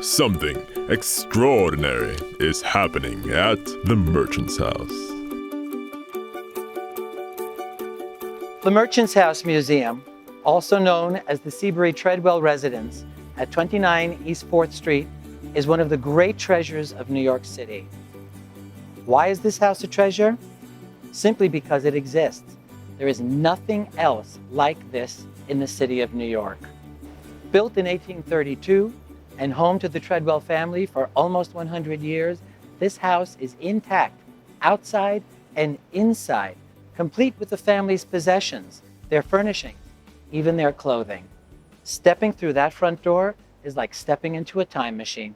Something extraordinary is happening at the Merchant's House. The Merchant's House Museum, also known as the Seabury Tredwell Residence at 29 East 4th Street, is one of the great treasures of New York City. Why is this house a treasure? Simply because it exists. There is nothing else like this in the city of New York. Built in 1832 and home to the Tredwell family for almost 100 years, this house is intact, outside and inside, complete with the family's possessions, their furnishings, even their clothing. Stepping through that front door is like stepping into a time machine.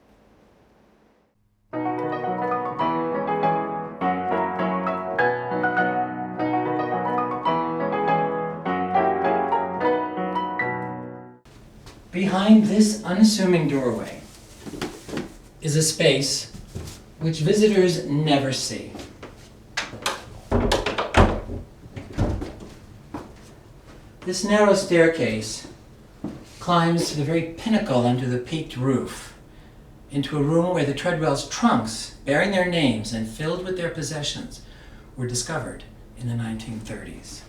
Behind this unassuming doorway is a space which visitors never see. This narrow staircase climbs to the very pinnacle under the peaked roof, into a room where the Tredwells' trunks, bearing their names and filled with their possessions, were discovered in the 1930s.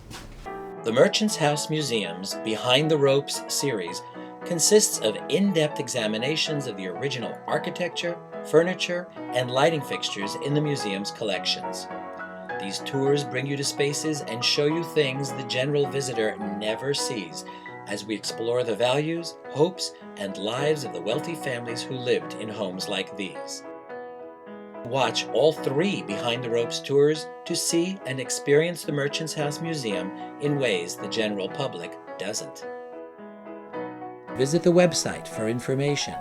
The Merchant's House Museum's Behind the Ropes series consists of in-depth examinations of the original architecture, furniture, and lighting fixtures in the museum's collections. These tours bring you to spaces and show you things the general visitor never sees as we explore the values, hopes, and lives of the wealthy families who lived in homes like these. Watch all 3 Behind the Ropes tours to see and experience the Merchant's House Museum in ways the general public doesn't. Visit the website for information.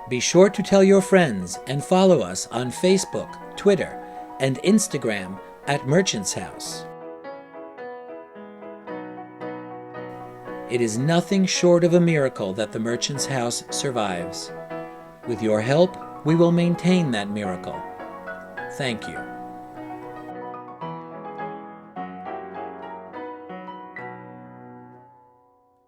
Be sure to tell your friends and follow us on Facebook, Twitter, and Instagram at Merchant's House. It is nothing short of a miracle that the Merchant's House survives. With your help, we will maintain that miracle. Thank you.